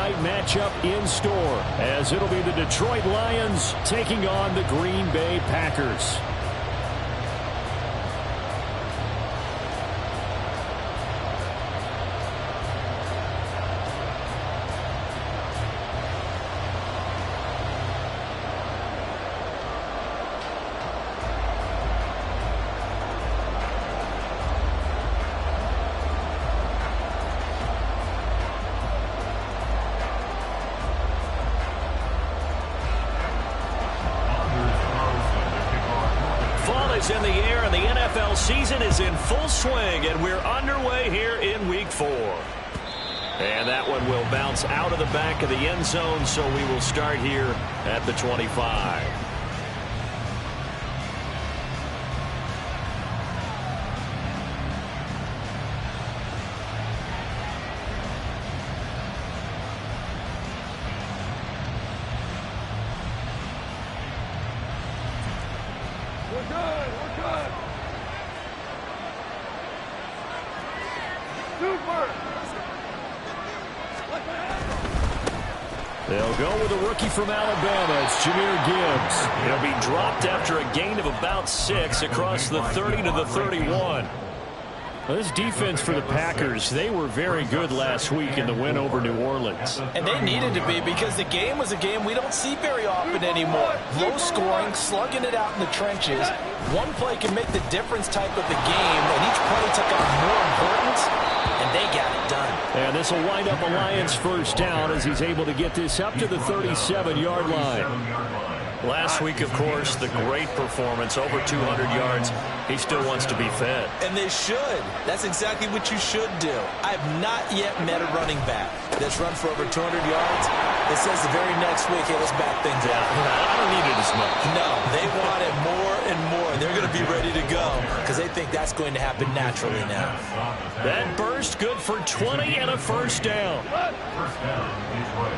night matchup in store, as it'll be the Detroit Lions taking on the Green Bay Packers. In the air, and the NFL season is in full swing, and we're underway here in Week 4. And that one will bounce out of the back of the end zone, so we will start here at the 25. They'll go with a rookie from Alabama. It's Jahmyr Gibbs. He'll be dropped after a gain of about 6 across the 30 to the 31. Well, this defense for the Packers, they were very good last week in the win over New Orleans. And they needed to be, because the game was a game we don't see very often anymore. Low scoring, slugging it out in the trenches. One play can make the difference type of the game, and each play took on more importance, and they got it done. And this will wind up a Lions first down as he's able to get this up to the 37-yard line. Last week, of course, the great performance, over 200 yards. He still wants to be fed. And they should. That's exactly what you should do. I have not yet met a running back that's run for over 200 yards that says the very next week, hey, let's back things up. I don't need it as much. No, they want it more and more. They're going to be ready to go because they think that's going to happen naturally now. That burst good for 20 and a first down. First down, Detroit.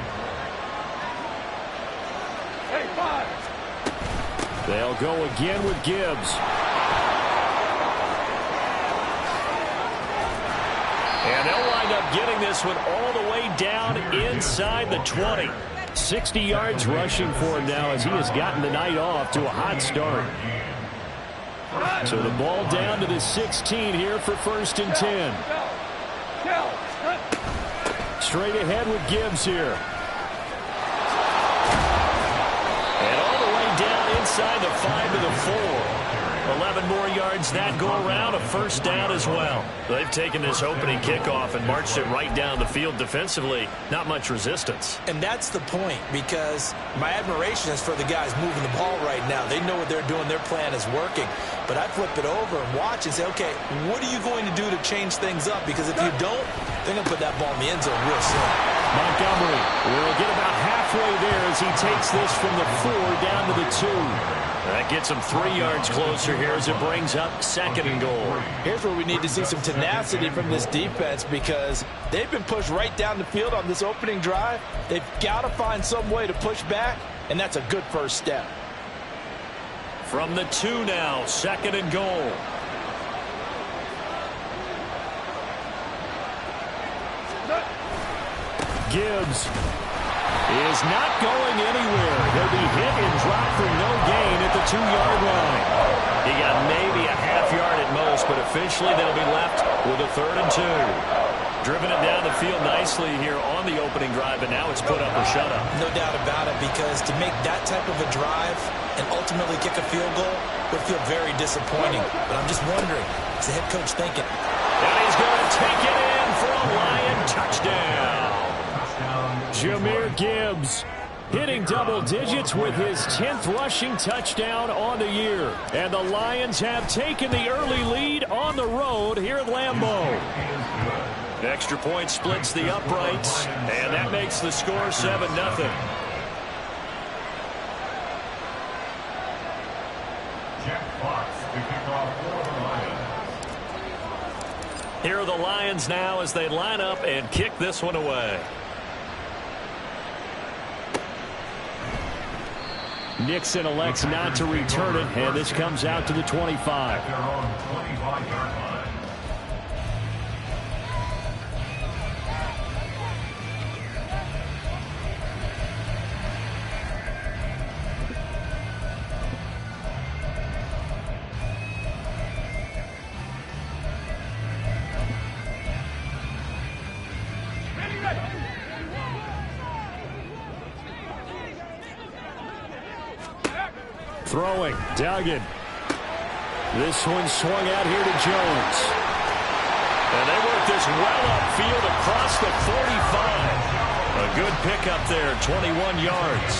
They'll go again with Gibbs. And they'll wind up getting this one all the way down inside the 20. 60 yards rushing for him now as he has gotten the night off to a hot start. So the ball down to the 16 here for 1st and 10. Straight ahead with Gibbs here. Inside the 5 to the 4. 11 more yards that go around, a first down as well. They've taken this opening kickoff and marched it right down the field defensively. Not much resistance. And that's the point, because my admiration is for the guys moving the ball right now. They know what they're doing. Their plan is working. But I flip it over and watch and say, okay, what are you going to do to change things up? Because if you don't, they're going to put that ball in the end zone real soon. Montgomery will get about halfway there as he takes this from the 4 down to the 2. That gets him 3 yards closer here as it brings up 2nd and goal. Here's where we need to see some tenacity from this defense, because they've been pushed right down the field on this opening drive. They've got to find some way to push back, and that's a good first step. From the 2 now, 2nd and goal. Gibbs is not going anywhere. He'll be hit and dropped for no gain at the 2-yard line. He got maybe a half yard at most, but officially they'll be left with a 3rd and 2. Driven it down the field nicely here on the opening drive, and now it's put up or shut up. No doubt about it, because to make that type of a drive and ultimately kick a field goal would feel very disappointing. But I'm just wondering, is the head coach thinking? And he's going to take it in for a Lion touchdown. Jahmyr Gibbs hitting double digits with his 10th rushing touchdown on the year. And the Lions have taken the early lead on the road here at Lambeau. Extra point splits the uprights, and that makes the score 7-0. Here are the Lions now as they line up and kick this one away. Nixon elects not to return it, and this comes out to the 25. Throwing. Duggan. This one swung out here to Jones. And they work this well upfield across the 45. A good pickup there, 21 yards.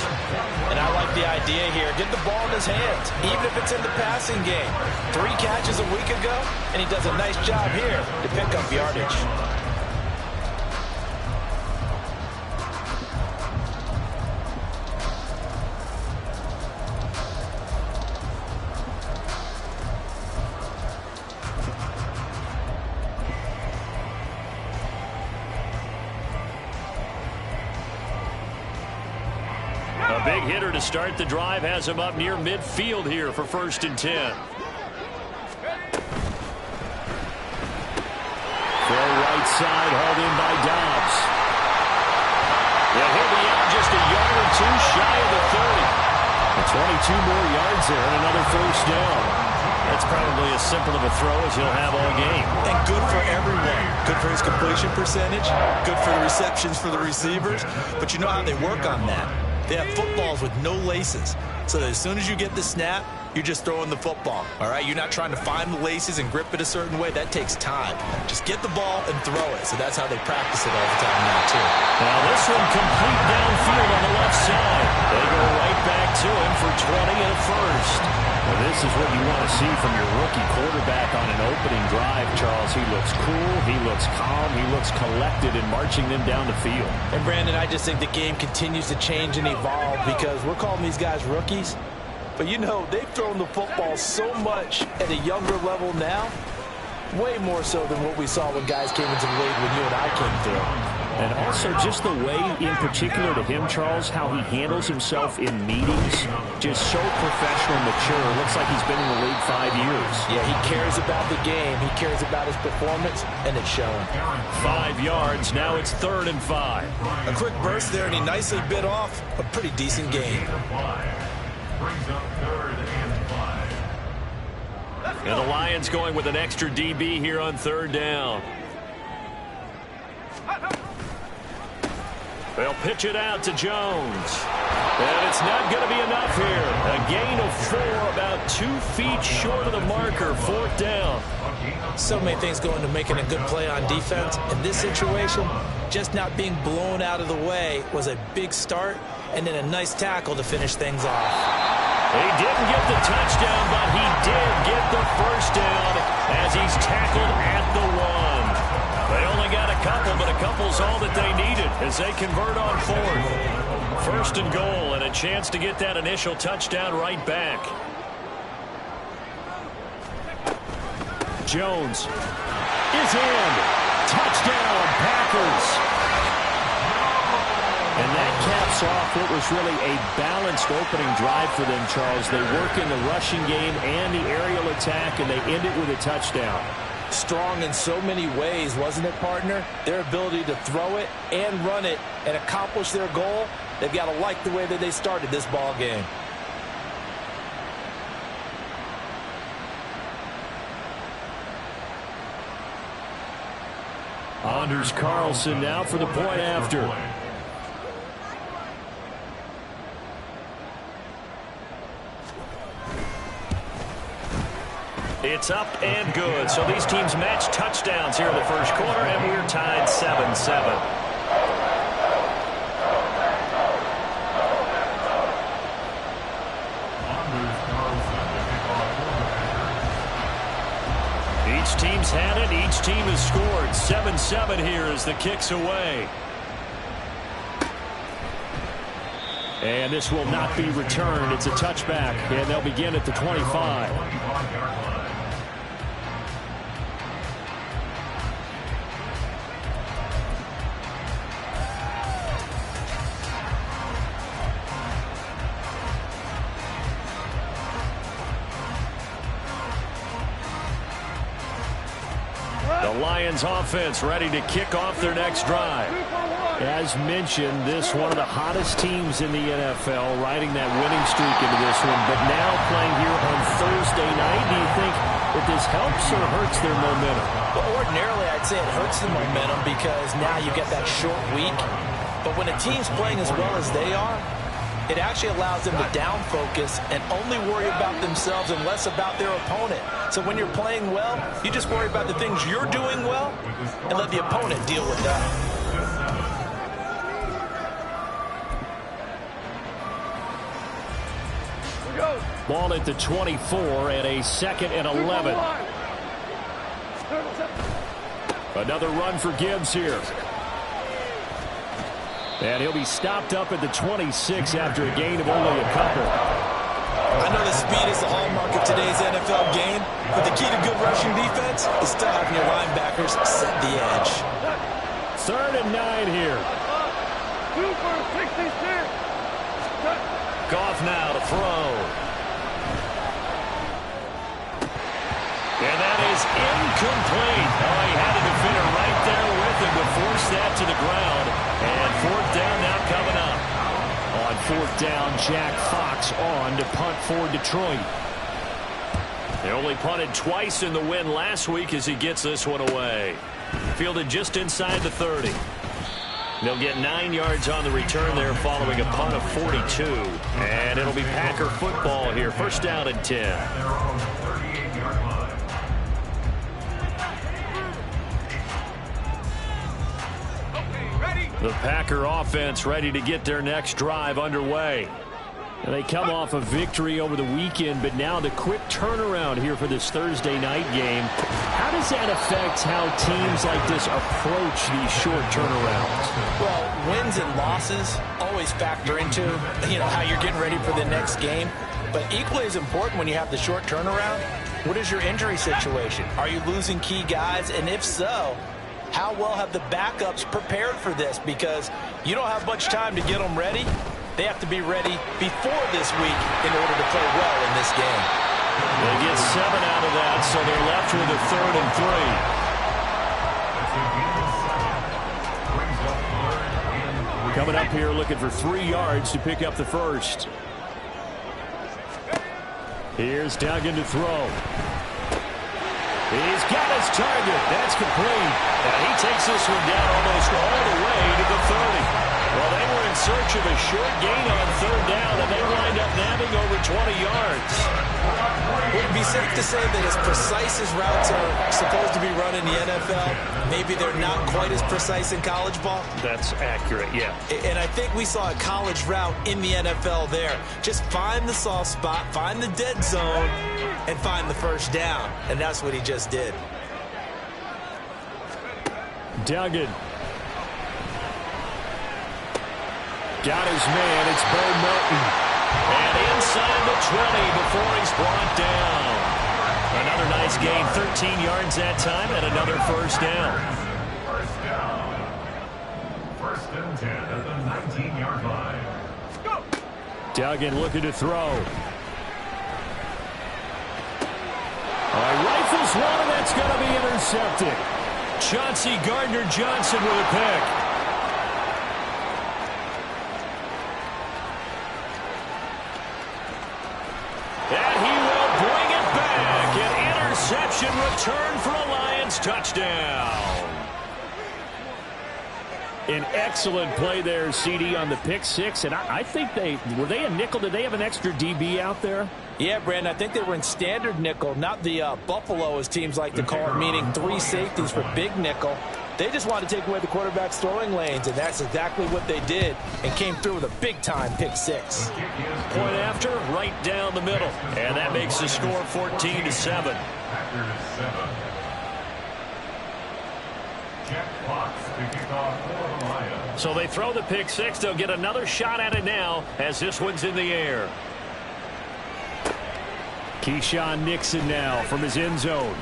And I like the idea here. Get the ball in his hands, even if it's in the passing game. 3 catches a week ago, and he does a nice job here to pick up yardage. A big hitter to start the drive has him up near midfield here for 1st and 10. Throw right side, hauled in by Dobbs. And he'll be out just a yard or 2 shy of the 30. 22 more yards there and another 1st down. That's probably as simple of a throw as he'll have all game. And good for everyone. Good for his completion percentage. Good for the receptions for the receivers. But you know how they work on that. They have footballs with no laces. So that as soon as you get the snap, you're just throwing the football. All right? You're not trying to find the laces and grip it a certain way. That takes time. Just get the ball and throw it. So that's how they practice it all the time now, too. Now this one complete downfield on the left side. They go right back to him for 20 and a 1st. Well, this is what you want to see from your rookie quarterback on an opening drive, Charles. He looks cool, he looks calm, he looks collected in marching them down the field. And, Brandon, I just think the game continues to change and evolve because we're calling these guys rookies. But, you know, they've thrown the football so much at a younger level now, way more so than what we saw when guys came into the league when you and I came through. And also just the way, in particular to him, Charles, how he handles himself in meetings, just so professional, mature. Looks like he's been in the league 5 years. Yeah, he cares about the game. He cares about his performance, and it's showing. 5 yards. Now it's 3rd and 5. A quick burst there, and he nicely bit off a pretty decent gain. Brings up 3rd and 5. And the Lions going with an extra DB here on 3rd down. They'll pitch it out to Jones. And it's not going to be enough here. A gain of 4, about 2 feet short of the marker, 4th down. So many things go into making a good play on defense. In this situation, just not being blown out of the way was a big start, and then a nice tackle to finish things off. He didn't get the touchdown, but he did get the 1st down as he's tackled at the 1. They only got a couple, but a couple's all that they needed as they convert on 4th. 1st and goal, and a chance to get that initial touchdown right back. Jones is in. Touchdown, Packers. And that caps off what was really a balanced opening drive for them, Charles. They work in the rushing game and the aerial attack, and they end it with a touchdown. Strong in so many ways, wasn't it, partner? Their ability to throw it and run it and accomplish their goal, they've got to like the way that they started this ball game. Anders Carlson now for the point after. It's up and good. So these teams match touchdowns here in the 1st quarter, and we're tied 7-7. Each team's had it. Each team has scored. 7-7 here as the kick's away. And this will not be returned. It's a touchback, and they'll begin at the 25. The Lions offense ready to kick off their next drive. As mentioned, this one of the hottest teams in the NFL, riding that winning streak into this one, but now playing here on Thursday night. Do you think that this helps or hurts their momentum? Well, ordinarily, I'd say it hurts the momentum because now you get that short week. But when a team's playing as well as they are, it actually allows them to down focus and only worry about themselves and less about their opponent. So when you're playing well, you just worry about the things you're doing well and let the opponent deal with that. Ball at the 24 and a 2nd and 11. Another run for Gibbs here. And he'll be stopped up at the 26 after a gain of only a couple. I know the speed is the hallmark of today's NFL game, but the key to good rushing defense is still having your linebackers set the edge. 3rd and 9 here. Goff now to throw. And that is incomplete. Oh, he had a defender right there with him to force that to the ground. And 4th down now coming up. On 4th down, Jack Fox on to punt for Detroit. They only punted twice in the win last week as he gets this one away. Fielded just inside the 30. They'll get 9 yards on the return there following a punt of 42. And it'll be Packer football here. 1st down and 10. The Packer offense ready to get their next drive underway. And they come off a victory over the weekend, but now the quick turnaround here for this Thursday night game. How does that affect how teams like this approach these short turnarounds? Well, wins and losses always factor into, how you're getting ready for the next game. But equally as important when you have the short turnaround, what is your injury situation? Are you losing key guys? And if so, how well have the backups prepared for this? Because you don't have much time to get them ready. They have to be ready before this week in order to play well in this game. They get 7 out of that, so they're left with a 3rd and 3. Coming up here looking for 3 yards to pick up the first. Here's Duggan to throw. He's got his target. That's complete. And he takes this one down almost all the way to the 30. Well, they were in search of a short gain on 3rd down, and they wind up nabbing over 20 yards. Would it be safe to say that as precise as routes are supposed to be run in the NFL, maybe they're not quite as precise in college ball? That's accurate, yeah. And I think we saw a college route in the NFL there. Just find the soft spot, find the dead zone, and find the 1st down. And that's what he just did. Duggan. Got his man. It's Bo Melton. And inside the 20 before he's brought down. Another nice gain, 13 yards that time, and another 1st down. 1st and 10 at the 19-yard line. Duggan looking to throw. Rifles one, and that's going to be intercepted. Chauncey Gardner-Johnson with a pick. And he will bring it back. An interception return for a Lions touchdown. An excellent play there, CD, on the pick 6. And I think were they a nickel? Did they have an extra DB out there? Yeah, Brandon, I think they were in standard nickel, not the Buffalo, as teams like to call it, meaning 3 safeties for big nickel. They just wanted to take away the quarterback's throwing lanes, and that's exactly what they did, and came through with a big-time pick 6. Point after, right down the middle. And that makes the score 14-7. So they throw the pick 6. They'll get another shot at it now as this one's in the air. Keyshawn Nixon now from his end zone.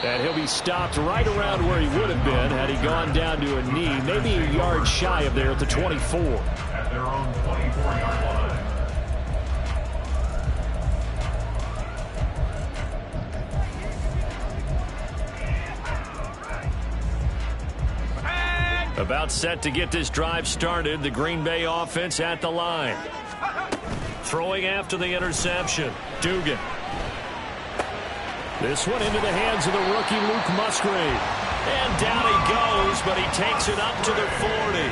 And he'll be stopped right around where he would have been had he gone down to a knee, maybe a yard shy of there at the 24. At their own 24-yard line. About set to get this drive started. The Green Bay offense at the line. Throwing after the interception. Dugan. This one into the hands of the rookie Luke Musgrave. And down he goes, but he takes it up to the 40.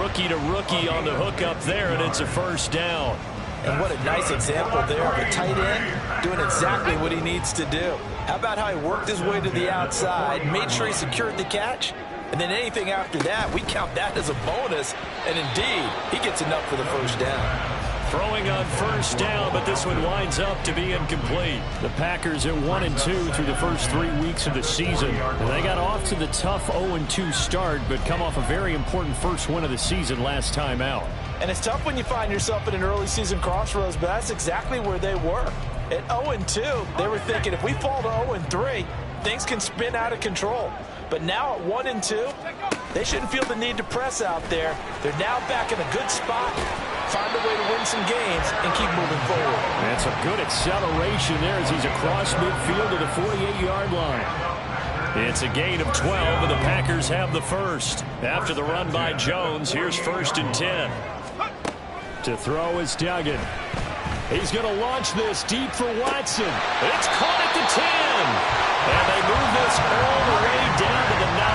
Rookie to rookie on the hook up there, and it's a first down. And what a nice example there of a tight end doing exactly what he needs to do. How about how he worked his way to the outside, made sure he secured the catch, and then anything after that, we count that as a bonus. And indeed, he gets enough for the first down. Throwing on first down, but this one winds up to be incomplete. The Packers at 1-2 through the first 3 weeks of the season. They got off to the tough 0-2 start, but come off a very important first win of the season last time out. And it's tough when you find yourself in an early season crossroads, but that's exactly where they were. At 0-2, they were thinking if we fall to 0-3, things can spin out of control. But now at 1-2, they shouldn't feel the need to press out there. They're now back in a good spot, find a way to win some games, and keep moving forward. That's a good acceleration there as he's across midfield to the 48-yard line. It's a gain of 12, and the Packers have the first. After the run by Jones, here's 1st and 10. To throw is Duggan. He's going to launch this deep for Watson. It's caught at the 10. And they move this all the way down to the 9.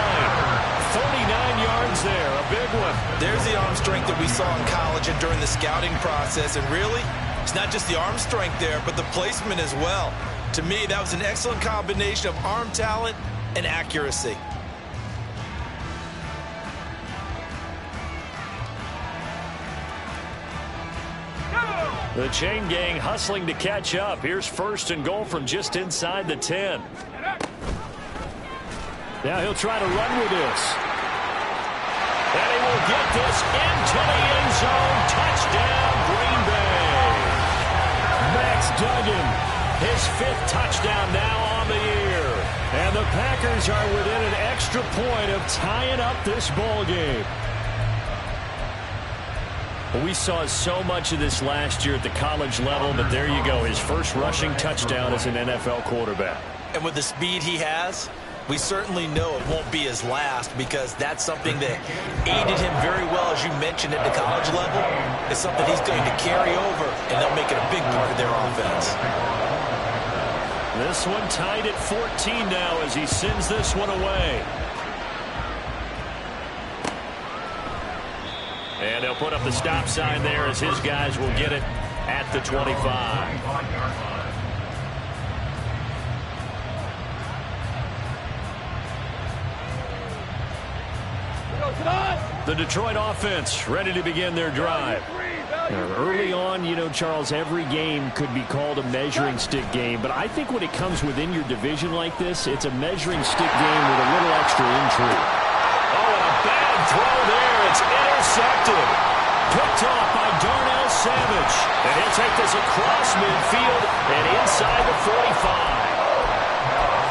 49 yards there, a big one. There's the arm strength that we saw in college and during the scouting process. And really, it's not just the arm strength there, but the placement as well. To me, that was an excellent combination of arm talent and accuracy. The chain gang hustling to catch up. Here's 1st and goal from just inside the 10. Now he'll try to run with this. And he will get this into the end zone. Touchdown, Green Bay. Max Duggan, his 5th touchdown now on the year. And the Packers are within an extra point of tying up this ball game. We saw so much of this last year at the college level, but there you go, his first rushing touchdown as an NFL quarterback. And with the speed he has, we certainly know it won't be his last, because that's something that aided him very well, as you mentioned, at the college level. It's something he's going to carry over, and they'll make it a big part of their offense. This one tied at 14 now as he sends this one away. And they'll put up the stop sign there as his guys will get it at the 25. The Detroit offense ready to begin their drive. Now, early on, you know, Charles, every game could be called a measuring stick game, but I think when it comes within your division like this, it's a measuring stick game with a little extra intrigue. Oh, and a bad throw there. It's intercepted. Picked off by Darnell Savage. And he'll take this across midfield and inside the 45.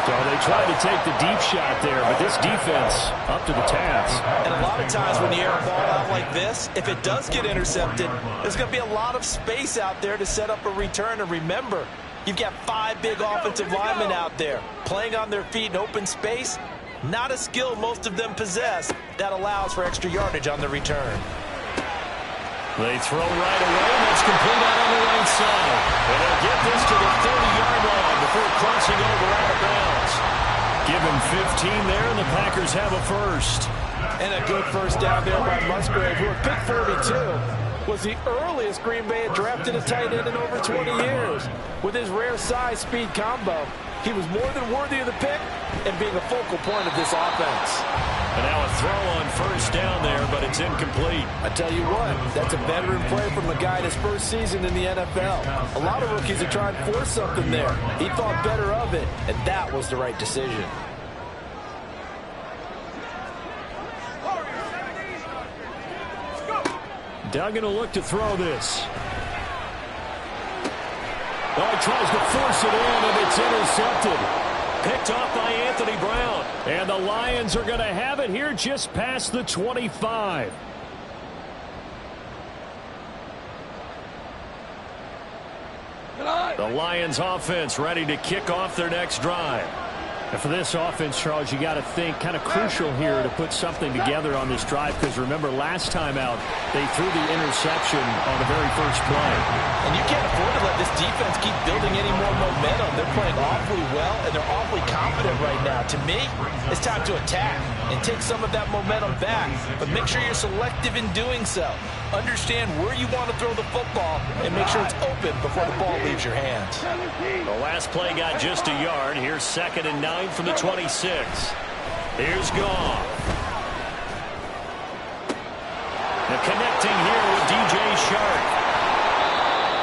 So they tried to take the deep shot there, but this defense up to the task. And a lot of times when you air a ball out like this, if it does get intercepted, there's going to be a lot of space out there to set up a return. And remember, you've got 5 big offensive linemen out there playing on their feet in open space. Not a skill most of them possess that allows for extra yardage on the return. They throw right away, and that's complete out on the right side. And they'll get this to the 30-yard line before crossing over out of bounds. Give him 15 there, and the Packers have a first. And a good first down there by Musgrave, who at pick 42 was the earliest Green Bay had drafted a tight end in over 20 years. With his rare size-speed combo, he was more than worthy of the pick and being a focal point of this offense. And now a throw on first down there, but it's incomplete. I tell you what, that's a veteran play from a guy in his first season in the NFL. A lot of rookies are trying to force something there. He thought better of it, and that was the right decision. Duggan will look to throw this. Oh, he tries to force it in, and it's intercepted. Picked off by Anthony Brown. And the Lions are going to have it here just past the 25. The Lions offense ready to kick off their next drive. And for this offense, Charles, you got to think kind of crucial here to put something together on this drive, because remember last time out they threw the interception on the very first play. And you can't afford to let this defense keep building any more momentum. They're playing awfully well, and they're awfully confident right now. To me, it's time to attack and take some of that momentum back, but make sure you're selective in doing so. Understand where you want to throw the football and make sure it's open before the ball leaves your hands. The last play got just a yard. Here's 2nd and 9 from the 26. Here's Goff. The connecting here with DJ Shark.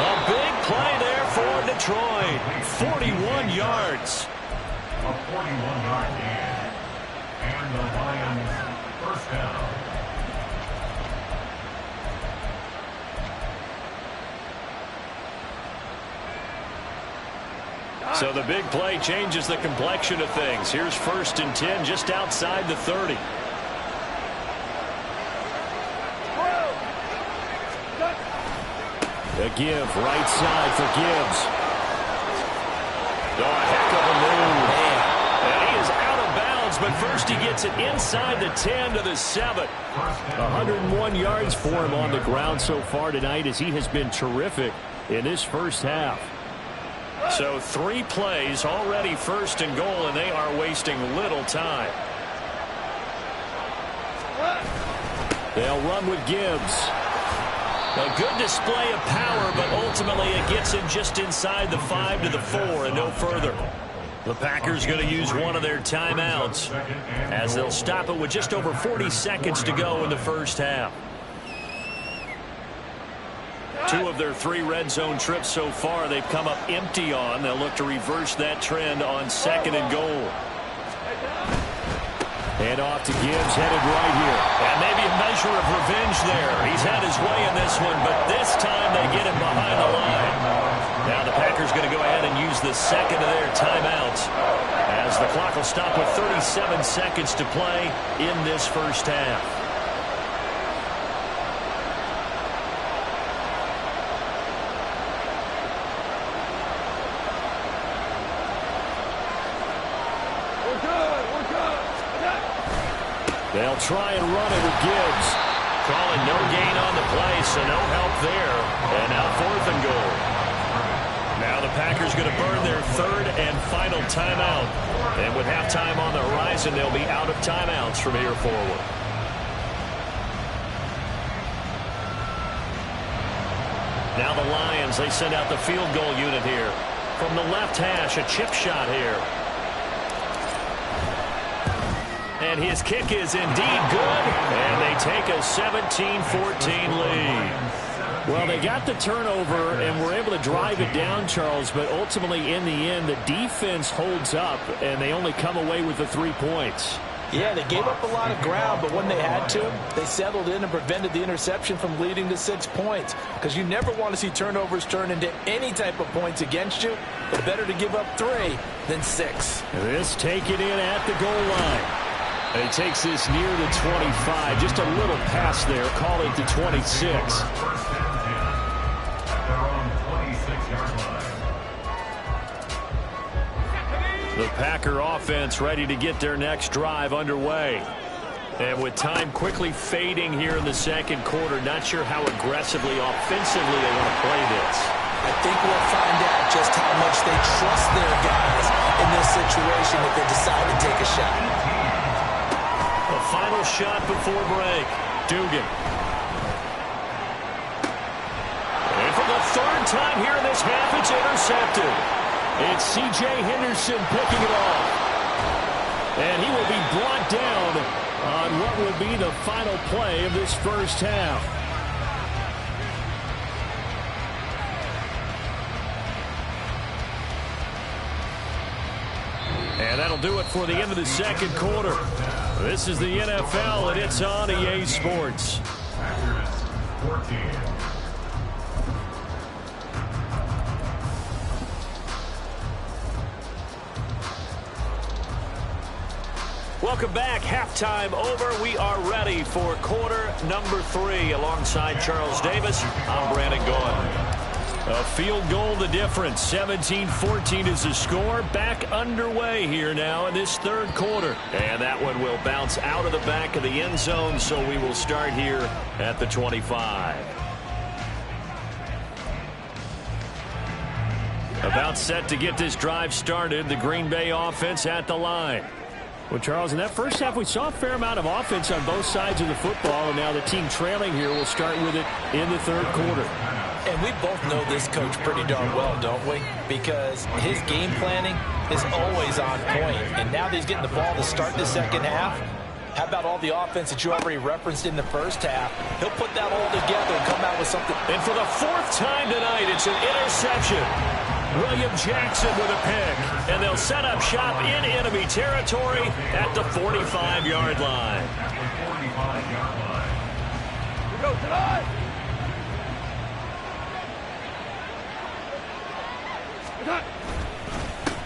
A big play there for Detroit. 41 yards. A 41-yard gain. And the Lions first down. So the big play changes the complexion of things. Here's 1st and 10 just outside the 30. The give, right side for Gibbs. Oh, a heck of a move. And he is out of bounds, but first he gets it inside the 10 to the 7. 101 yards for him on the ground so far tonight, as he has been terrific in this first half. So 3 plays, already 1st and goal, and they are wasting little time. They'll run with Gibbs. A good display of power, but ultimately it gets him just inside the 5 to the 4 and no further. The Packers going to use one of their timeouts as they'll stop it with just over 40 seconds to go in the first half. 2 of their 3 red zone trips so far they've come up empty on. They'll look to reverse that trend on 2nd and goal. Hand off to Gibbs, headed right here. And maybe a measure of revenge there. He's had his way in this one, but this time they get him behind the line. Now the Packers going to go ahead and use the 2nd of their timeouts as the clock will stop with 37 seconds to play in this first half. They'll try and run it with Gibbs. Calling no gain on the play, so no help there. And now 4th and goal. Now the Packers going to burn their 3rd and final timeout. And with halftime on the horizon, they'll be out of timeouts from here forward. Now the Lions, they send out the field goal unit here. From the left hash, a chip shot here. And his kick is indeed good, and they take a 17-14 lead. Well, they got the turnover and were able to drive it down, Charles, but ultimately in the end, the defense holds up, and they only come away with the 3 points. Yeah, they gave up a lot of ground, but when they had to, they settled in and prevented the interception from leading to 6 points. Because you never want to see turnovers turn into any type of points against you. But better to give up 3 than 6. This taken in at the goal line. And he takes this near the 25. Just a little pass there. Call it the 26. The Packer offense ready to get their next drive underway. And with time quickly fading here in the 2nd quarter, not sure how aggressively, offensively they want to play this. I think we'll find out just how much they trust their guys in this situation if they decide to take a shot. The final shot before break. Dugan. And for the 3rd time here in this half, it's intercepted. It's C.J. Henderson picking it off. And he will be brought down on what will be the final play of this first half. And that'll do it for the end of the 2nd quarter. This is the NFL, and it's on EA Sports. Welcome back. Halftime over. We are ready for quarter number 3. Alongside Charles Davis, I'm Brandon Gaudin. A field goal the difference. 17-14 is the score. Back underway here now in this third quarter. And that one will bounce out of the back of the end zone, so we will start here at the 25. About set to get this drive started. The Green Bay offense at the line. Well, Charles, in that first half, we saw a fair amount of offense on both sides of the football, and now the team trailing here will start with it in the third quarter. And we both know this coach pretty darn well, don't we? Because his game planning is always on point. And now that he's getting the ball to start the second half, how about all the offense that you already referenced in the first half? He'll put that all together and come out with something. And for the fourth time tonight, it's an interception. William Jackson with a pick. And they'll set up shop in enemy territory at the 45-yard line. Here we go, tonight.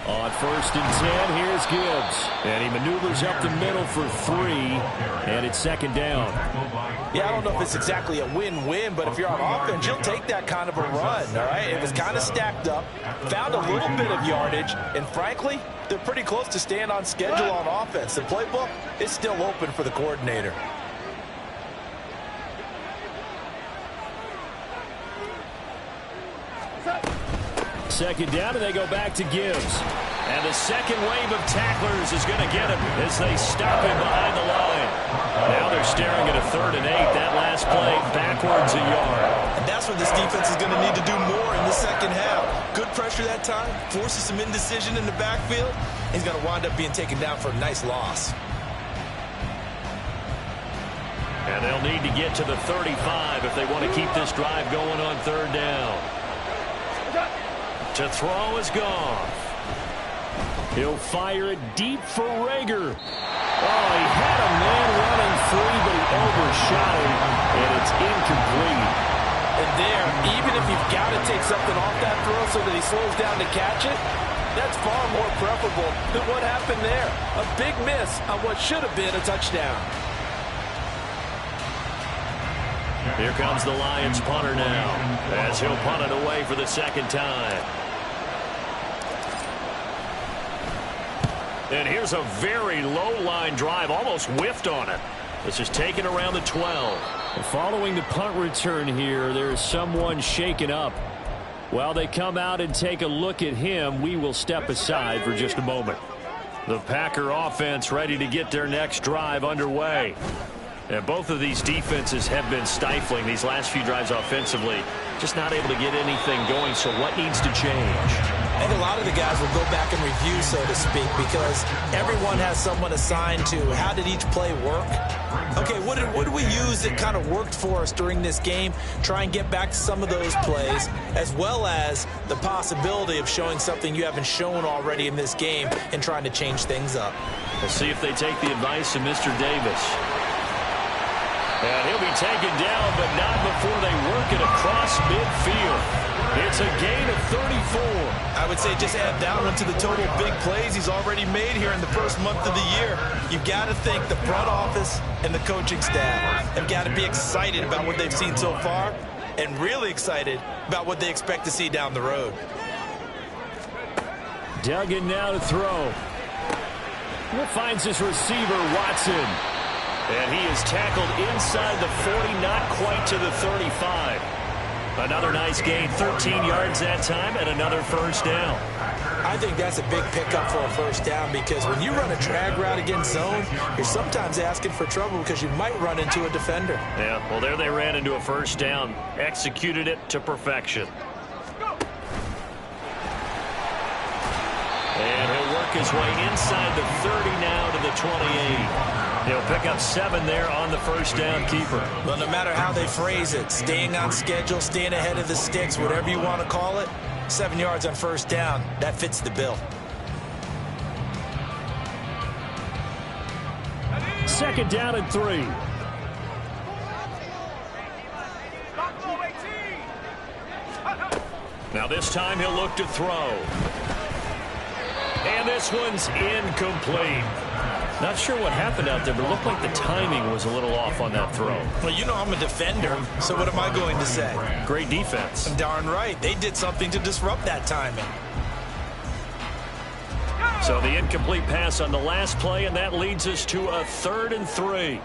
On 1st and 10, here's Gibbs. And he maneuvers up the middle for 3, and it's second down. Yeah, I don't know if it's exactly a win-win, but if you're on offense, you'll take that kind of a run, all right? It was kind of stacked up, found a little bit of yardage, and frankly, they're pretty close to staying on schedule on offense. The playbook is still open for the coordinator. Second down, and they go back to Gibbs. And the second wave of tacklers is going to get him as they stop him behind the line. Now they're staring at a 3rd and 8. That last play backwards a yard. And that's what this defense is going to need to do more in the second half. Good pressure that time, forces some indecision in the backfield. He's going to wind up being taken down for a nice loss. And they'll need to get to the 35 if they want to keep this drive going on 3rd down. To throw is Goff. He'll fire it deep for Rager. Oh, he had a man running free, but he overshot him, and it's incomplete. And there, even if you've got to take something off that throw so that he slows down to catch it, that's far more preferable than what happened there. A big miss on what should have been a touchdown. Here comes the Lions punter now, as he'll punt it away for the second time. And here's a very low-line drive, almost whiffed on it. This is taken around the 12. Following the punt return here, there's someone shaken up. While they come out and take a look at him, we will step aside for just a moment. The Packer offense ready to get their next drive underway. And both of these defenses have been stifling these last few drives offensively. Just not able to get anything going, so what needs to change? I think a lot of the guys will go back and review, so to speak, because everyone has someone assigned to how did each play work. Okay, what did we use that kind of worked for us during this game? Try and get back to some of those plays, as well as the possibility of showing something you haven't shown already in this game and trying to change things up. We'll see if they take the advice of Mr. Davis. And he'll be taken down, but not before they work it across midfield. It's a gain of 34. I would say just add that one to the total big plays he's already made here in the first month of the year. You've got to think the front office and the coaching staff have got to be excited about what they've seen so far and really excited about what they expect to see down the road. Duggan now to throw. Finds his receiver, Watson. And he is tackled inside the 40, not quite to the 35. Another nice gain, 13 yards that time, and another first down. I think that's a big pickup for a first down because when you run a drag route against zone, you're sometimes asking for trouble because you might run into a defender. Yeah, well, there they ran into a first down, executed it to perfection. And he'll work his way inside the 30 now to the 28. He'll pick up 7 there on the first down keeper. Well, no matter how they phrase it, staying on schedule, staying ahead of the sticks, whatever you want to call it, 7 yards on first down, that fits the bill. Second down and 3. Now this time he'll look to throw. And this one's incomplete. Not sure what happened out there, but it looked like the timing was a little off on that throw. Well, you know I'm a defender, so what am I going to say? Great defense. Darn right. They did something to disrupt that timing. So the incomplete pass on the last play, and that leads us to a 3rd and 3.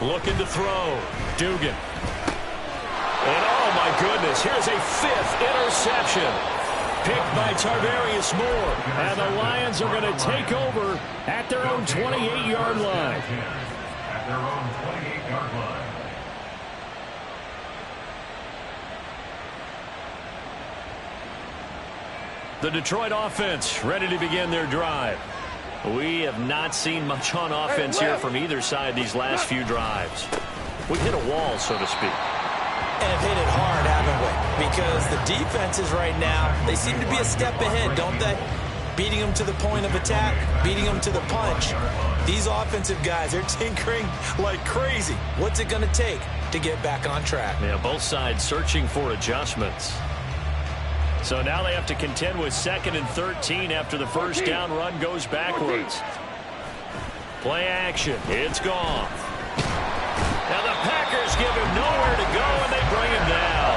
Looking to throw. Dugan. And oh my goodness, here's a 5th interception. Picked by Tarvarius Moore. And the Lions are going to take over at their own 28-yard line. At their own 28-yard line. The Detroit offense ready to begin their drive. We have not seen much on offense here from either side these last few drives. We've hit a wall, so to speak. And have hit it hard, haven't we? Because the defenses right now, they seem to be a step ahead, don't they? Beating them to the point of attack, beating them to the punch. These offensive guys, they're tinkering like crazy. What's it going to take to get back on track? Yeah, both sides searching for adjustments. So now they have to contend with 2nd and 13 after the first down run goes backwards. Play action. It's gone. Now the Packers give him nowhere to go, and they bring him down.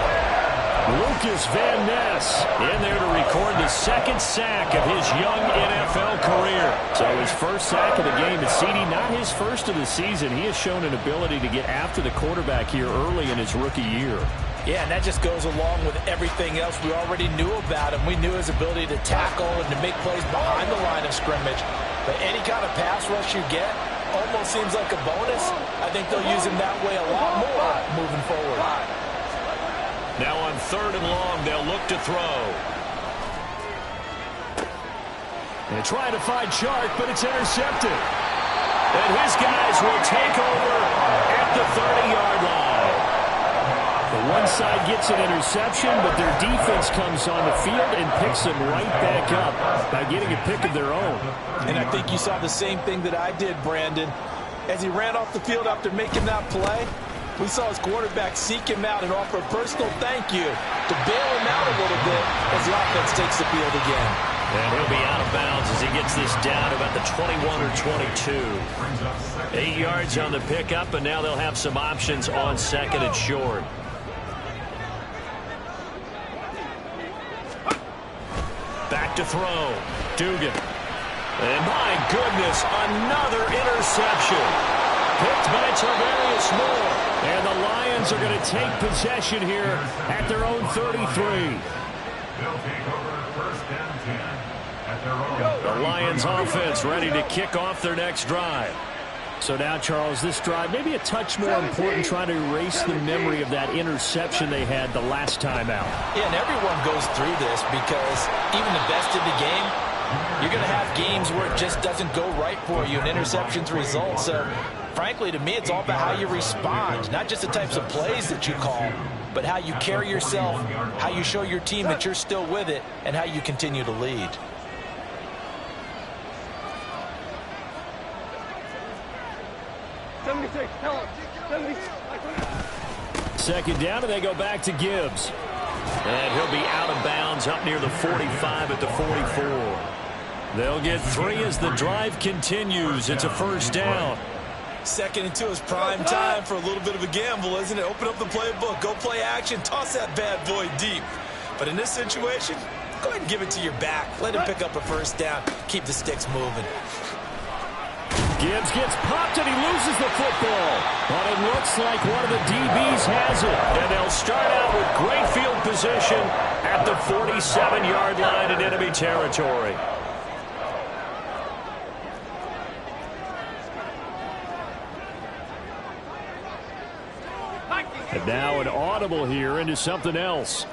Lucas Van Ness in there to record the 2nd sack of his young NFL career. So his first sack of the game at CD, not his first of the season. He has shown an ability to get after the quarterback here early in his rookie year. Yeah, and that just goes along with everything else we already knew about him. We knew his ability to tackle and to make plays behind the line of scrimmage. But any kind of pass rush you get almost seems like a bonus. I think they'll use him that way a lot more moving forward. Now on 3rd and long, they'll look to throw. They try to find Chark, but it's intercepted. And his guys will take over at the 30-yard line. The one side gets an interception, but their defense comes on the field and picks them right back up by getting a pick of their own. And I think you saw the same thing that I did, Brandon. As he ran off the field after making that play, we saw his quarterback seek him out and offer a personal thank you to bail him out a little bit as the offense takes the field again. And he'll be out of bounds as he gets this down about the 21 or 22. 8 yards on the pickup, and now they'll have some options on 2nd and short. Back to throw. Dugan. And my goodness, another interception. Picked by Tarvarius Moore. And the Lions are going to take possession here at their own 33. They'll take over 1st and 10 at their own. The Lions offense ready to kick off their next drive. So now, Charles, this drive maybe a touch more important, trying to erase the memory of that interception they had the last time out. Yeah, and everyone goes through this because even the best in the game, you're going to have games where it just doesn't go right for you and interceptions result. So, frankly, to me, it's all about how you respond, not just the types of plays that you call, but how you carry yourself, how you show your team that you're still with it, and how you continue to lead. Second down, and they go back to Gibbs. And he'll be out of bounds up near the 45 at the 44. They'll get 3 as the drive continues. It's a 1st down. 2nd and 2 is prime time for a little bit of a gamble, isn't it? Open up the playbook, go play action, toss that bad boy deep. But in this situation, go ahead and give it to your back. Let him pick up a 1st down. Keep the sticks moving. Gibbs gets popped and he loses the football. But it looks like one of the DBs has it. And they'll start out with great field position at the 47-yard line in enemy territory. And now an audible here into something else.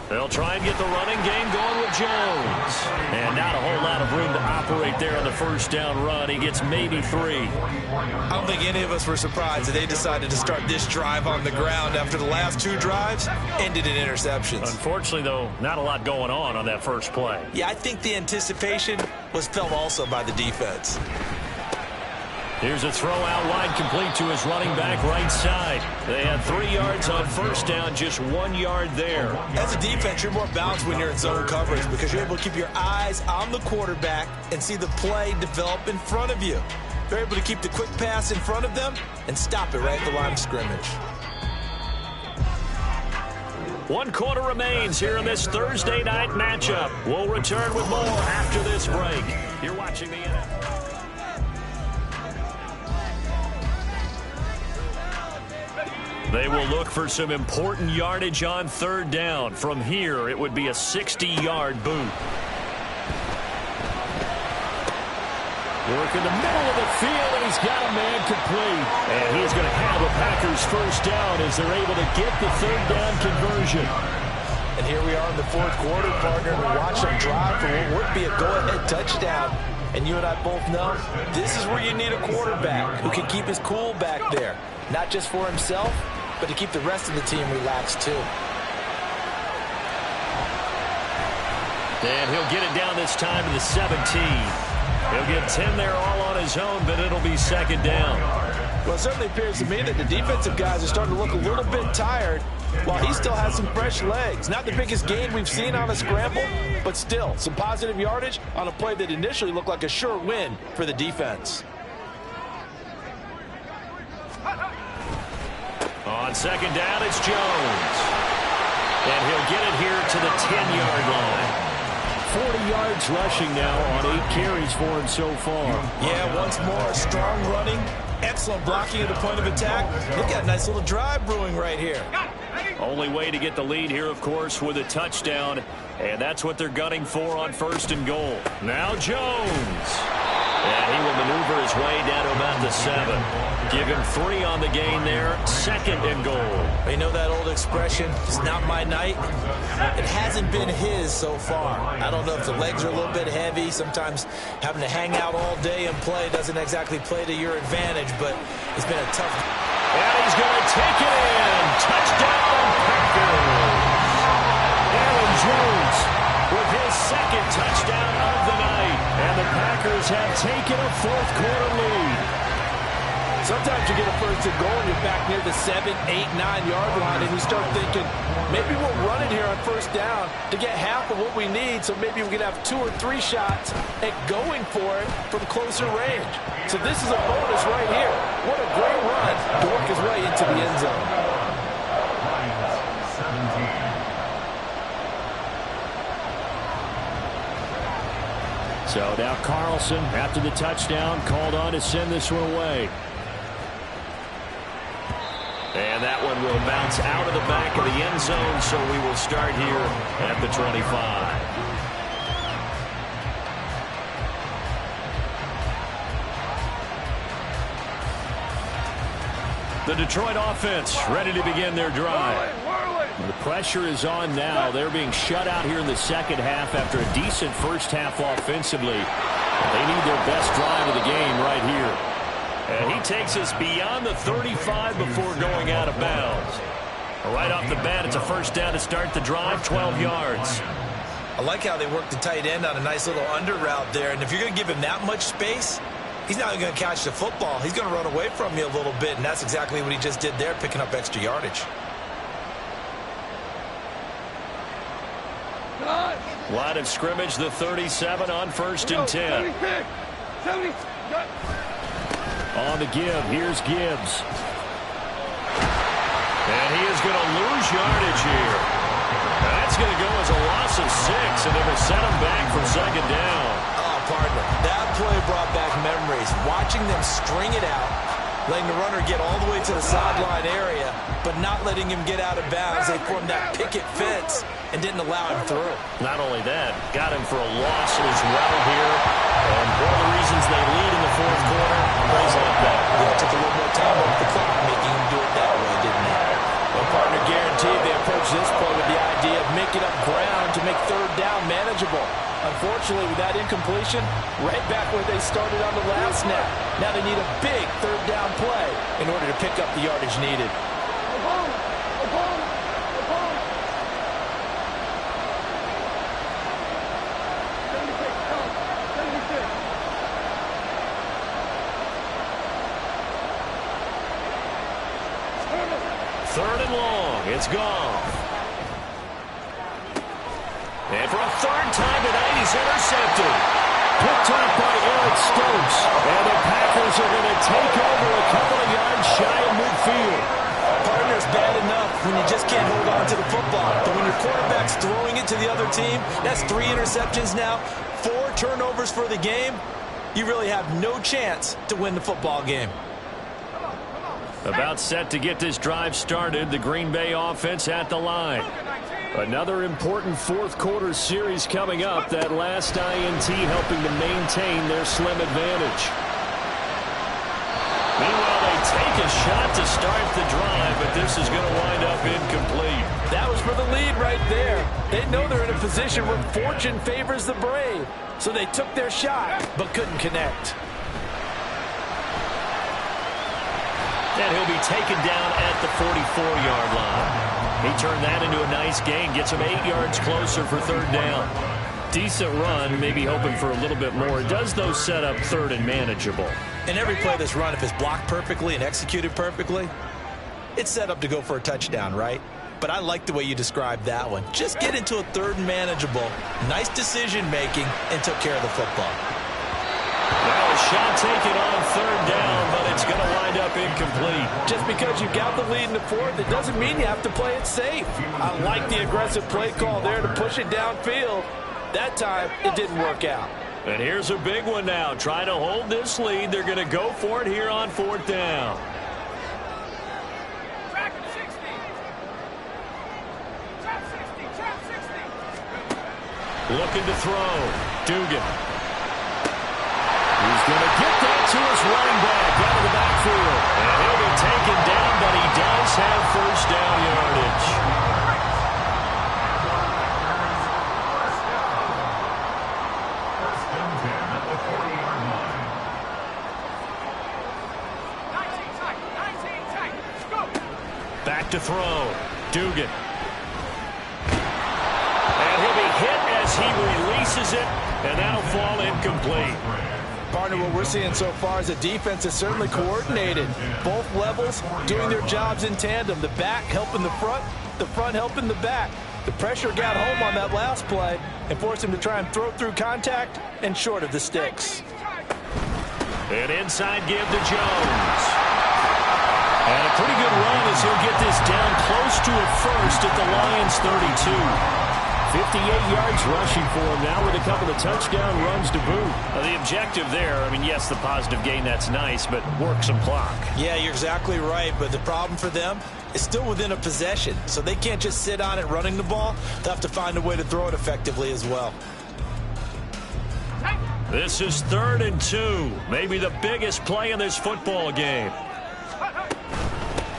They'll try and get the running game going with Jones. And not a whole lot of room to operate there on the 1st down run. He gets maybe 3. I don't think any of us were surprised that they decided to start this drive on the ground after the last 2 drives ended in interceptions. Unfortunately, though, not a lot going on that first play. Yeah, I think the anticipation was felt also by the defense. Here's a throw out wide, complete to his running back right side. They had 3 yards on first down, just 1 yard there. As a defense, you're more balanced when you're in zone coverage because you're able to keep your eyes on the quarterback and see the play develop in front of you. You're able to keep the quick pass in front of them and stop it right at the line of scrimmage. 1 quarter remains here in this Thursday night matchup. We'll return with more after this break. You're watching the NFL. They will look for some important yardage on third down. From here, it would be a 60-yard boot. Work in the middle of the field, and he's got a man complete. And he's going to have a Packers first down as they're able to get the third down conversion. And here we are in the fourth quarter, partner, and we watch them drive for what would be a go-ahead touchdown. And you and I both know this is where you need a quarterback who can keep his cool back there. Not just for himself, but to keep the rest of the team relaxed too. And he'll get it down this time to the 17. He'll get 10 there all on his own, but it'll be second down. Well, it certainly appears to me that the defensive guys are starting to look a little bit tired while he still has some fresh legs. Not the biggest gain we've seen on a scramble, but still some positive yardage on a play that initially looked like a sure win for the defense. On second down, it's Jones. And he'll get it here to the 10-yard line. 40 yards rushing now on 8 carries for him so far. Yeah, once more, strong running, excellent blocking at the point of attack. Look at a nice little drive brewing right here. Only way to get the lead here, of course, with a touchdown. And that's what they're gunning for on first and goal. Now Jones. And he will maneuver his way down to about the 7. Give him 3 on the gain there. Second and goal. You know that old expression, it's not my night? It hasn't been his so far. I don't know if the legs are a little bit heavy. Sometimes having to hang out all day and play doesn't exactly play to your advantage, but it's been a tough. And he's going to take it in. Touchdown, Packers. Aaron Jones with his second touchdown of the night. And the Packers have taken a fourth quarter lead. Sometimes you get a first and goal and you're back near the 7, 8, 9-yard line, and you start thinking, maybe we'll run it here on first down to get half of what we need, so maybe we can have 2 or 3 shots at going for it from closer range. So this is a bonus right here. What a great run to work his way into the end zone. So now Carlson, after the touchdown, called on to send this one away. And that one will bounce out of the back of the end zone, so we will start here at the 25. The Detroit offense ready to begin their drive. The pressure is on now. They're being shut out here in the second half after a decent first half offensively. They need their best drive of the game right here. And he takes us beyond the 35 before going out of bounds. Right off the bat, it's a first down to start the drive, 12 yards. I like how they work the tight end on a nice little under route there. And if you're going to give him that much space, he's not going to catch the football. He's going to run away from you a little bit, and that's exactly what he just did there, picking up extra yardage. Line of scrimmage, the 37 on first and 10. 70. On the give, here's Gibbs. And he is going to lose yardage here. That's going to go as a loss of 6, and it will set him back for second down. Oh, partner, that play brought back memories. Watching them string it out, letting the runner get all the way to the sideline area, but not letting him get out of bounds. They formed that picket fence and didn't allow him through. Not only that, got him for a loss as well here. And one of the reasons they lead in the fourth quarter, plays like that. Yeah, it took a little more time off the clock, making him do it that way, didn't it? Well, partner, guaranteed they approach this play with the idea of making up ground to make third down manageable. Unfortunately, with that incompletion, right back where they started on the last snap. Now they need a big third down play in order to pick up the yardage needed. Third and long. It's gone. And for a third time tonight, he's intercepted. Picked off by Eric Stokes. And the Packers are going to take over a couple of yards shy of midfield. Partner's bad enough when you just can't hold on to the football. But when your quarterback's throwing it to the other team, that's 3 interceptions now, 4 turnovers for the game. You really have no chance to win the football game. About set to get this drive started. The Green Bay offense at the line. Another important fourth quarter series coming up. That last INT helping to maintain their slim advantage. Meanwhile, they take a shot to start the drive, but this is going to wind up incomplete. That was for the lead right there. They know they're in a position where fortune favors the brave. So they took their shot, but couldn't connect. And he'll be taken down at the 44-yard line. He turned that into a nice gain, gets him 8 yards closer for third down. Decent run, maybe hoping for a little bit more. It does, though, set up third and manageable. And every play that's run, if it's blocked perfectly and executed perfectly, it's set up to go for a touchdown, right? But I like the way you described that one. Just get into a third and manageable, nice decision-making, and took care of the football. Well, a shot taken on third down, but it's going to wind up incomplete. Just because you got the lead in the fourth, it doesn't mean you have to play it safe. I like the aggressive play call there to push it downfield. That time, it didn't work out. And here's a big one now. Trying to hold this lead. They're going to go for it here on fourth down. Looking to throw. Dugan. He's going to get that to his running back out of the backfield. And he'll be taken down, but he does have first down yardage. First and 10 at the 40-yard line. 19 tight. Let's go. Back to throw. Dugan. And he'll be hit as he releases it, and that'll fall incomplete. Partner, what we're seeing so far is the defense is certainly coordinated. Both levels doing their jobs in tandem. The back helping the front helping the back. The pressure got home on that last play and forced him to try and throw through contact and short of the sticks. An inside give to Jones. And a pretty good run as he'll get this down close to a first at the Lions' 32. 58 yards rushing for him now with a couple of touchdown runs to boot. The objective there, I mean, yes, the positive gain, that's nice, but work some clock. Yeah, you're exactly right, but the problem for them is still within a possession, so they can't just sit on it running the ball. They'll have to find a way to throw it effectively as well. This is 3rd and 2, maybe the biggest play in this football game.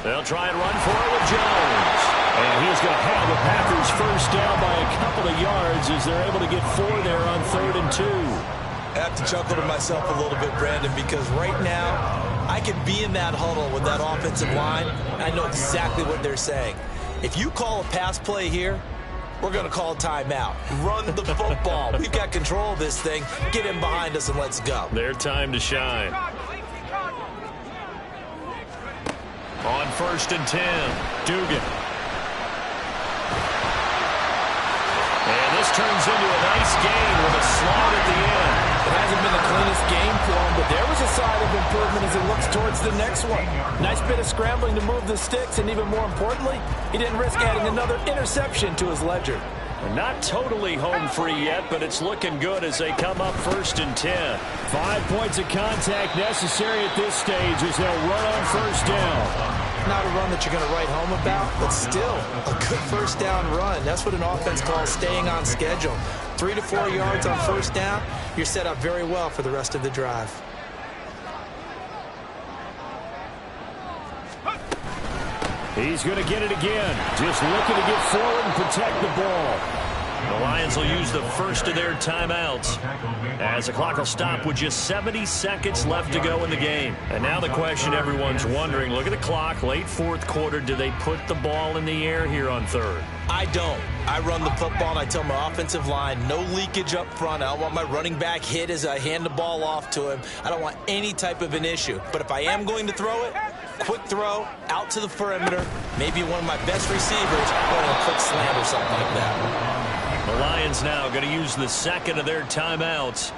They'll try and run for it with Jones. And he's going to have the Packers first down by a couple of yards as they're able to get 4 there on 3rd and 2. I have to chuckle to myself a little bit, Brandon, because right now I could be in that huddle with that offensive line. And I know exactly what they're saying. If you call a pass play here, we're going to call a timeout. Run the football. We've got control of this thing. Get in behind us and let's go. Their time to shine. On 1st and 10, Dugan. And this turns into a nice gain with a slot at the end. It hasn't been the cleanest game for him, but there was a sign of improvement as he looks towards the next one. Nice bit of scrambling to move the sticks, and even more importantly, he didn't risk adding another interception to his ledger. Not totally home free yet, but it's looking good as they come up 1st and 10. 5 points of contact necessary at this stage as they'll run on first down. Not a run that you're going to write home about, but still a good first down run. That's what an offense calls staying on schedule. 3 to 4 yards on first down, you're set up very well for the rest of the drive. He's going to get it again. Just looking to get forward and protect the ball. The Lions will use the first of their timeouts as the clock will stop with just 70 seconds left to go in the game. And now the question everyone's wondering, look at the clock, late 4th quarter, do they put the ball in the air here on 3rd? I don't. I run the football and I tell my offensive line, no leakage up front. I don't want my running back hit as I hand the ball off to him. I don't want any type of an issue. But if I am going to throw it, quick throw out to the perimeter, maybe one of my best receivers running a quick slant or something like that. The Lions now going to use the second of their timeouts.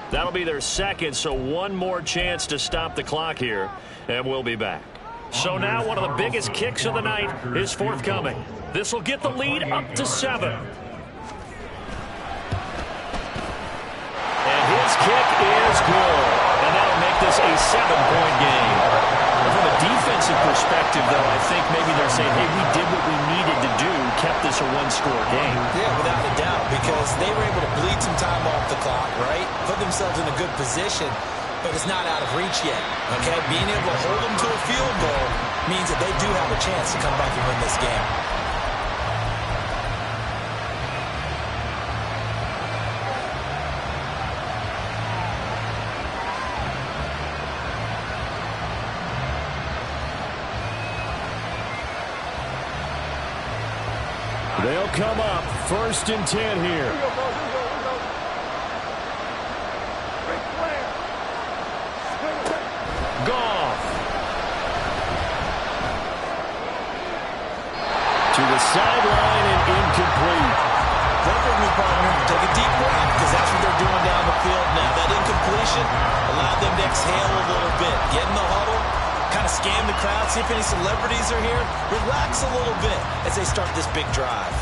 That'll be their second, so one more chance to stop the clock here, and we'll be back. So now one of the biggest kicks of the night is forthcoming. This will get the lead up to 7. And his kick is good. And that'll make this a 7-point game. From a defensive perspective, though, I think maybe they're saying, hey, we did what we needed to do, kept this a one-score game. Yeah, without a doubt, because they were able to bleed some time off the clock, right? Put themselves in a good position, but it's not out of reach yet, okay? Being able to hold them to a field goal means that they do have a chance to come back and win this game. They'll come up 1st and 10 here. Goff. To the sideline and incomplete. Perfectly, partner. Take a deep breath because that's what they're doing down the field now. That incompletion allowed them to exhale a little bit. Get in the huddle, kind of scan the crowd, see if any celebrities are here. Relax a little bit as they start this big drive.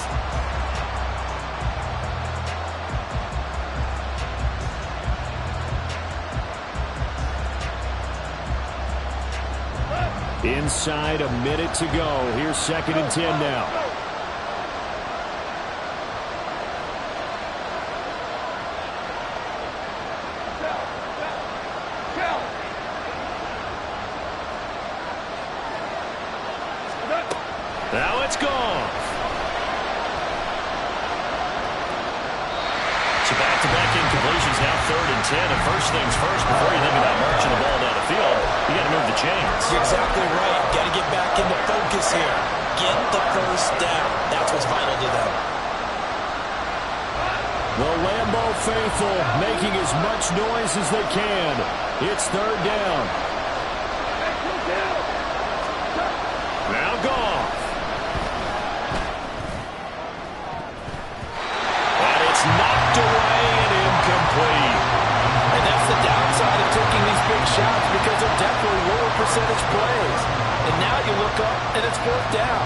Inside a minute to go. Here's 2nd and 10 now. Now it's gone. So back-to-back incompletions, now 3rd and 10. And first things first, before you think about marching the ball down the field, you got to move the chains. You're exactly right. Got to get back into focus here. Get the first down. That's what's vital to them. The Lambeau faithful making as much noise as they can. It's 3rd down. Now Goff. And it's knocked away and incomplete. And that's the downside of taking these big shots because they're definitely lower percentage plays. And now you look up and it's 4th down.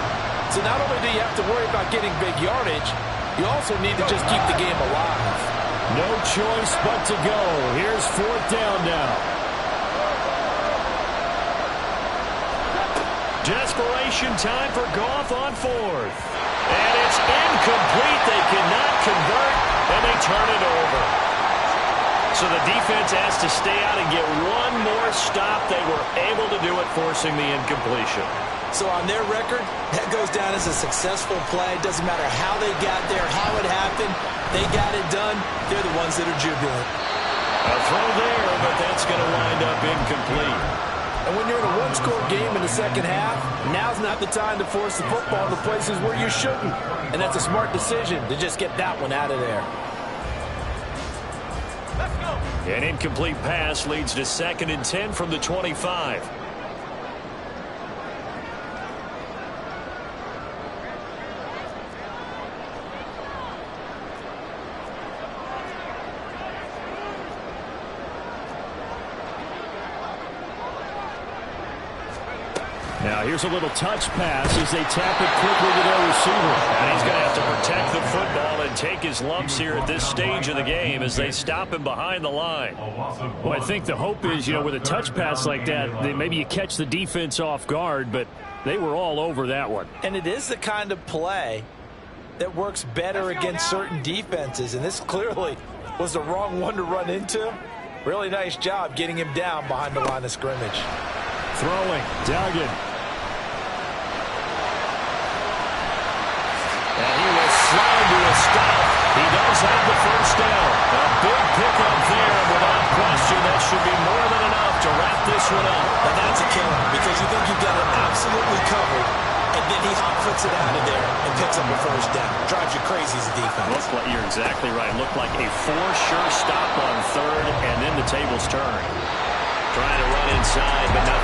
So not only do you have to worry about getting big yardage, you also need to just keep the game alive. No choice but to go. Here's 4th down now. Desperation time for Goff on 4th. And it's incomplete. They cannot convert, and they turn it over. So the defense has to stay out and get one more stop. They were able to do it, forcing the incompletion. So on their record, that goes down as a successful play. It doesn't matter how they got there, how it happened. They got it done. They're the ones that are jubilant. A throw there, but that's going to wind up incomplete. And when you're in a one-score game in the second half, now's not the time to force the football to places where you shouldn't. And that's a smart decision to just get that one out of there. An incomplete pass leads to 2nd and 10 from the 25. Now here's a little touch pass as they tap it quickly to their receiver. And he's going to have to protect the football and take his lumps here at this stage of the game as they stop him behind the line. Well, I think the hope is, with a touch pass like that, maybe you catch the defense off guard, but they were all over that one. And it is the kind of play that works better against certain defenses, and this clearly was the wrong one to run into. Really nice job getting him down behind the line of scrimmage. Throwing, Duggan. And he will slide to a stop. He does have the first down. A big pickup there, and without question, that should be more than enough to wrap this one up. Now that's a killer because you think you've got it absolutely covered, and then he hot-foots it out of there and picks up a first down. Drives you crazy as a defense. You're exactly right. Looked like a for-sure stop on 3rd, and then the tables turn. Trying to run inside, but not.